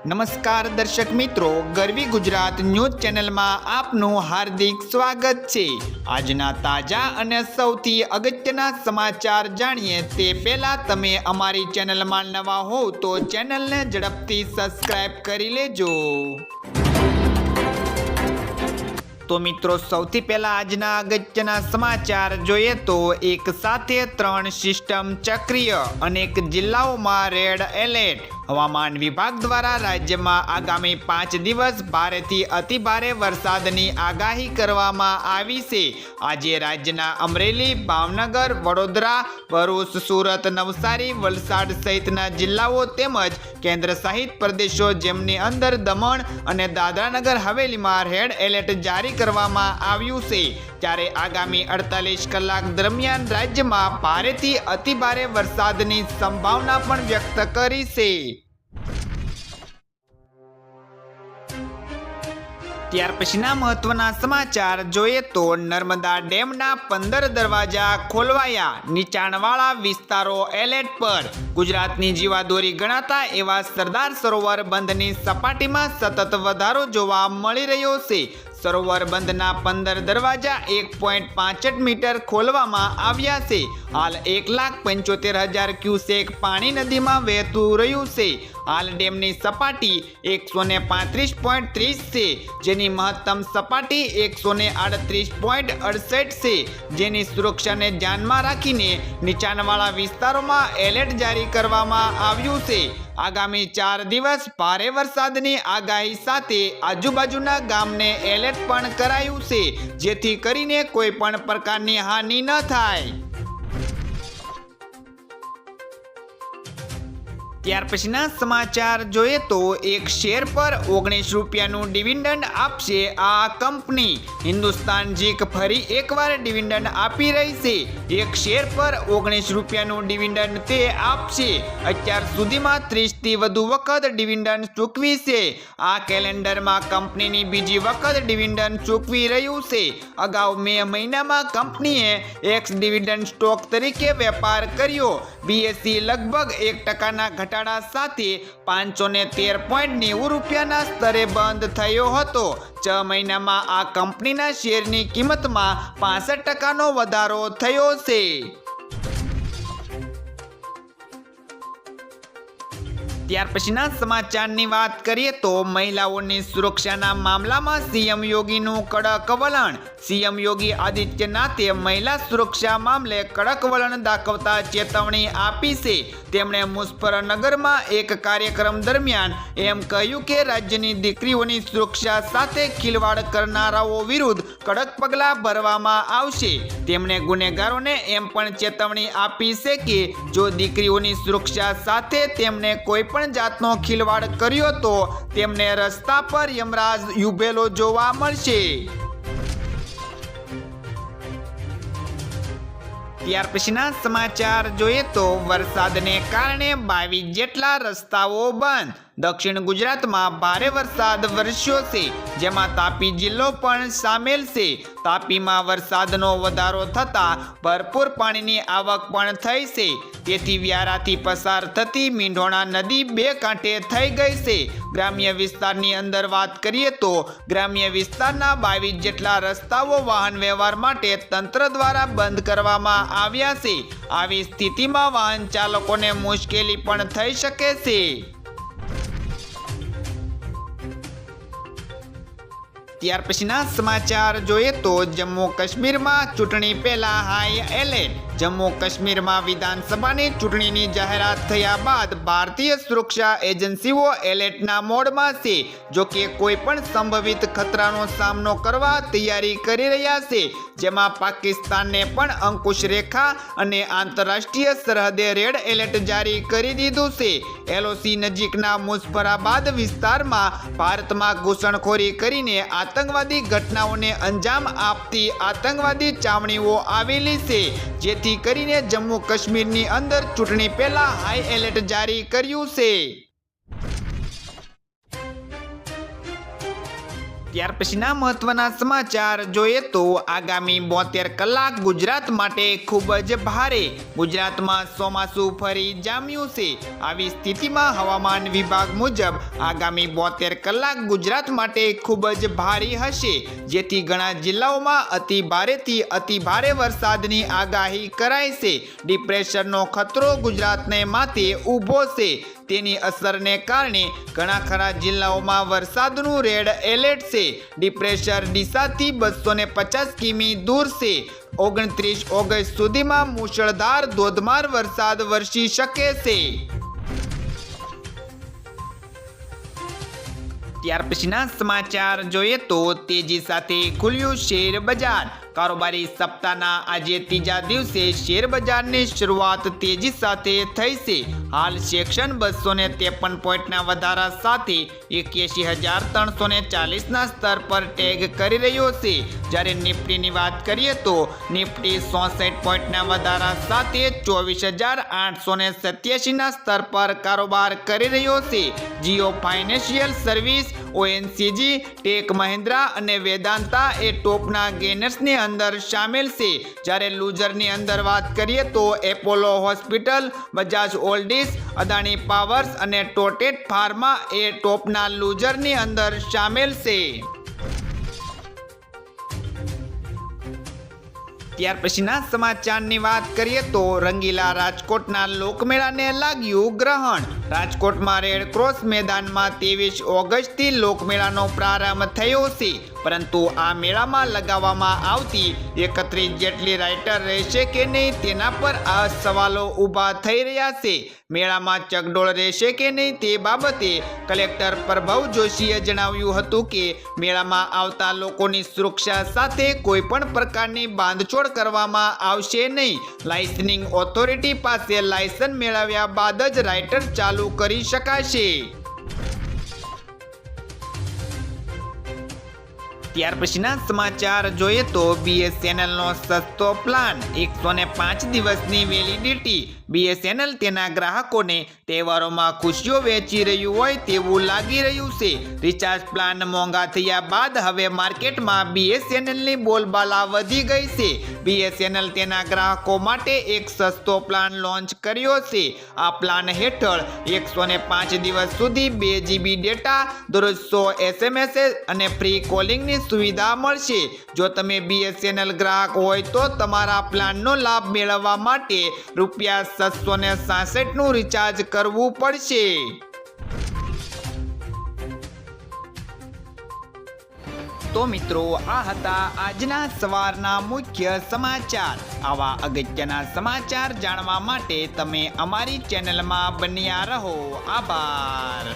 નમસ્કાર દર્શક મિત્રો, ગરવી ગુજરાત ન્યૂઝ ચેનલમાં આપનું હાર્દિક સ્વાગત છે। આજના તાજા અને સૌથી અગત્યના સમાચાર જાણીએ તે પહેલા તમે અમારી ચેનલમાં નવા હો તો ચેનલને ઝડપથી સબસ્ક્રાઇબ કરી લેજો। તો મિત્રો, સૌથી પહેલા આજના અગત્યના સમાચાર જોઈએ તો એક સાથે 3 સિસ્ટમ સક્રિય, અનેક જિલ્લાઓમાં રેડ એલર્ટ। હવામાન વિભાગ દ્વારા રાજ્યમાં આગામી 5 દિવસ ભારેથી અતિભારે વરસાદની આગાહી કરવામાં આવી છે। આજે રાજ્યના અમરેલી, ભાવનગર, વડોદરા, ભરૂચ, સુરત, નવસારી, વલસાડ સહિતના જિલ્લાઓ તેમજ કેન્દ્ર શાસિત પ્રદેશો જેમની અંદર દમણ અને દાદરાનગર હવેલીમાં રેડ એલર્ટ જારી કરવામાં આવ્યું છે, ત્યારે આગામી 48 કલાક દરમિયાન રાજ્યમાં ભારેથી અતિભારે વરસાદની સંભાવના પણ વ્યક્ત કરી છે। ત્યાર પછીના મહત્વના સમાચાર જોઈએ તો નર્મદા ડેમના 15 દરવાજા ખોલવાયા, નીચાણવાળા વિસ્તારો એલર્ટ પર। ગુજરાતની જીવાદોરી ગણાતા એવા સરદાર સરોવર બંધની સપાટીમાં સતત વધારો જોવા મળી રહ્યો છે। સરોવર બંધના 15 દરવાજા 1.65 મીટર ખોલવામાં આવ્યા છે। હાલ 1,75,000 ક્યુસેક પાણી નદીમાં વહેતું રહ્યું છે। હાલ ડેમની સપાટી 135.30 છે, જેની મહત્તમ સપાટી 138.68 છે, જેની સુરક્ષાને ધ્યાનમાં રાખીને નીચાણવાળા વિસ્તારોમાં એલર્ટ જારી કરવામાં આવ્યું છે। આગામી 4 દિવસ ભારે વરસાદની આગાહી સાથે આજુબાજુના ગામને એલર્ટ પણ કરાયું છે, જેથી કરીને કોઈ પણ પ્રકારની હાનિ ન થાય। ત્યાર પછીના સમાચાર જોઈએ તો એક શેર પર 19 રૂપિયાનું ડિવિડન્ડ આપશે આ કંપની। હિન્દુસ્તાન ઝીંક ફરી એકવાર ડિવિડન્ડ આપી રહી છે। એક શેર પર 19 રૂપિયાનું ડિવિડન્ડ તે આપશે। અત્યાર સુધીમાં 30 થી વધુ વખત ડિવિડન્ડ ચૂકવી છે। આ કેલેન્ડરમાં કંપનીની બીજી વખત ડિવિડન્ડ ચૂકવી રહ્યું છે। અગાઉ મે મહિનામાં કંપનીએ એક્સ ડિવિડન્ડ સ્ટોક તરીકે વેપાર કર્યો। બીએસઈ લગભગ 1% ઘટાડા સાથે 513.90 રૂપિયાના સ્તરે બંધ થયો હતો। 6 મહિનામાં આ કંપનીના શેરની કિંમતમાં 65% વધારો થયો છે। ત્યાર પછીના સમાચારની વાત કરીએ તો મહિલાઓની સુરક્ષાના મામલામાં સીએમ યોગીનું કડક વલણ। સીએમ યોગી આદિત્યનાથે મહિલા સુરક્ષા મામલે કડક વલણ દાખવતા ચેતવણી આપી છે। તેમણે મુઝફ્ફરનગરમાં એક કાર્યક્રમ દરમિયાન એમ કહ્યું કે રાજ્યની દીકરીઓની સુરક્ષા સાથે ખિલવાડ કરનારાઓ વિરુદ્ધ કડક પગલાં ભરવામાં આવશે। તેમણે ગુનેગારોને એમ પણ ચેતવણી આપી છે કે જો દીકરીઓની સુરક્ષા સાથે તેમને કોઈ પણ જાતનો ખિલવાડ કર્યો તો તેમને રસ્તા પર યમરાજ ઊભેલો જોવા મળશે। ત્યાર પછીના સમાચાર જોઈએ તો વરસાદને કારણે 22 જેટલા રસ્તાઓ બંધ। દક્ષિણ ગુજરાતમાં ભારે વરસાદ વરસ્યો છે, જેમાં તાપી જિલ્લો પણ સામેલ છે। તાપીમાં વરસાદનો વધારો થતાં ભરપૂર પાણીની આવક પણ થઈ છે, તેથી વ્યારાથી પસાર થતી મીંઢોણા નદી 2 કાંઠે થઈ ગઈ છે। ગ્રામ્ય વિસ્તારની અંદર વાત કરીએ તો ગ્રામ્ય વિસ્તારના 22 જેટલા રસ્તાઓ વાહન વ્યવહાર માટે તંત્ર દ્વારા બંધ કરવામાં આવ્યા છે। આવી સ્થિતિમાં વાહન ચાલકોને મુશ્કેલી પણ થઈ શકે છે। ત્યાર પછીના સમાચાર જોઈએ તો જમ્મુ કાશ્મીરમાં ચૂંટણી પહેલા હાઈ એલર્ટ। જમ્મુ કાશ્મીરમાં વિધાનસભાની ચૂંટણીની જાહેરાત થયા બાદ ભારતીય સુરક્ષા એજન્સીઓ એલર્ટના મોડમાં છે। જો કે કોઈ પણ સંભવિત ખતરાનો સામનો કરવા તૈયારી કરી રહ્યા છે, જેમાં પાકિસ્તાનને પણ અંકુશ રેખા અને આંતરરાષ્ટ્રીય સરહદે રેડ એલર્ટ જારી કરી દીધું છે। એલઓસી નજીકના મુઝફ્ફરાબાદ વિસ્તારમાં ભારતમાં ઘૂસણખોરી કરીને આતંકવાદી ઘટનાઓને અંજામ આપતી આતંકવાદી ચાવણીઓ આવેલી છે, જેથી કરીને જમ્મુ કાશ્મીરની અંદર ચૂંટણી પહેલા હાઈ એલર્ટ જારી કર્યું છે। ત્યાર પછીના મહત્વના સમાચાર જોઈએ તો આગામી 72 કલાક ગુજરાત માટે ખૂબ જ ભારે. ગુજરાતમાં ચોમાસું ફરી જામ્યું છે. આવી સ્થિતિમાં હવામાન વિભાગ મુજબ આગામી 72 કલાક ગુજરાત માટે ખૂબ જ ભારે હશે, જેથી ઘણા જિલ્લાઓમાં અતિ ભારેથી અતિ ભારે વરસાદની આગાહી કરાઈ છે. ડિપ્રેશનનો ખતરો ગુજરાતને માથે ઊભો છે. તેની અસરને કારણે ઘણા ખરા જિલ્લાઓમાં વરસાદનું રેડ એલર્ટ છે. ડિપ્રેશર ડીસાથી 250 કિમી દૂર છે. 29 ઓગસ્ટ સુધીમાં મુશળધાર ધોધમાર વરસાદ વરસી શકે છે. ત્યાર પછીના સમાચાર જોઈએ તો તેજી સાથે ખુલ્યું શેર બજાર. કારોબારી સપ્તાહના આજે ત્રીજા દિવસે શેર બજારની શરૂઆત તેજી સાથે થઈ છે. હાલ સેક્શન 253 પોઈન્ટના વધારા સાથે 81,340ના સ્તર પર ટેગ કરી રહ્યો છે. જ્યારે નિફ્ટીની વાત કરીએ તો નિફ્ટી 64 પોઈન્ટના વધારા સાથે 24,887ના સ્તર પર કારોબાર કરી રહ્યો છે. જીઓ ફાઇનાન્શિયલ સર્વિસ, ઓએનજીસી, ટેક મહિન્દ્રા અને વેદાંતા એ ટોપના ગેનર્સની અંદર શામેલ છે. જ્યારે લૂઝરની અંદર વાત કરીએ તો Apollo hospital, Bajaj holdings, Adani powers અને ટોટેટ ફાર્મા એ ટોપના લૂઝરની અંદર શામેલ છે. ત્યાર પછીના સમાચારની વાત કરીએ તો રંગીલા રાજકોટના લોકમેળાને લાગ્યું ગ્રહણ. રાજકોટમાં રેડક્રોસ મેદાનમાં 23 ઓગસ્ટથી લોકમેળાનો પ્રારંભ થયો છે, પરંતુ આ મેળામાં લગાવવામાં આવતી 31 જેટલી રાઇટર રહેશે કે નહીં તેના પર આ સવાલો ઊભા થઈ રહ્યા છે. મેળામાં ચકડોળ રહેશે કે નહીં તે બાબતે કલેક્ટર પ્રભવ જોશીએ જણાવ્યું હતું કે મેળામાં આવતા લોકોની સુરક્ષા સાથે કોઈ પણ પ્રકારની બાંધછોડ કરવામાં આવશે નહીં. લાઇસનિંગ ઓથોરિટી પાસે લાયસન્સ મેળવ્યા બાદ જ રાઇટર ચાલુ કરી શકાશે. ત્યાર પછીના સમાચાર જોઈએ તો BSNLનો સસ્તો પ્લાન, 105 દિવસની વેલિડિટી. BSNL તેના ગ્રાહકોને તહેવારોમાં ખુશીઓ વેચી રહ્યું હોય તેવું લાગી રહ્યું છે. રિચાર્જ પ્લાન મોંઘા થયા બાદ હવે માર્કેટમાં BSNLની બોલબાલા વધી ગઈ છે. BSNL તેના ગ્રાહકો માટે એક સસ્તો પ્લાન લોન્ચ કર્યો છે. આ પ્લાન હેઠળ 105 દિવસ સુધી 2 GB ડેટા, દરરોજ 100 SMS અને ફ્રી કોલિંગની સુવિધા મળશે. જો તમે BSNL ગ્રાહક હોય તો તમારા પ્લાનનો લાભ મેળવવા માટે ₹766નું રિચાર્જ કરવું પડશે. તો મિત્રો, આ હતા આજના સવારના મુખ્ય સમાચાર. આવા અગત્યના સમાચાર જાણવા માટે તમે અમારી ચેનલમાં બન્યા રહો. આભાર.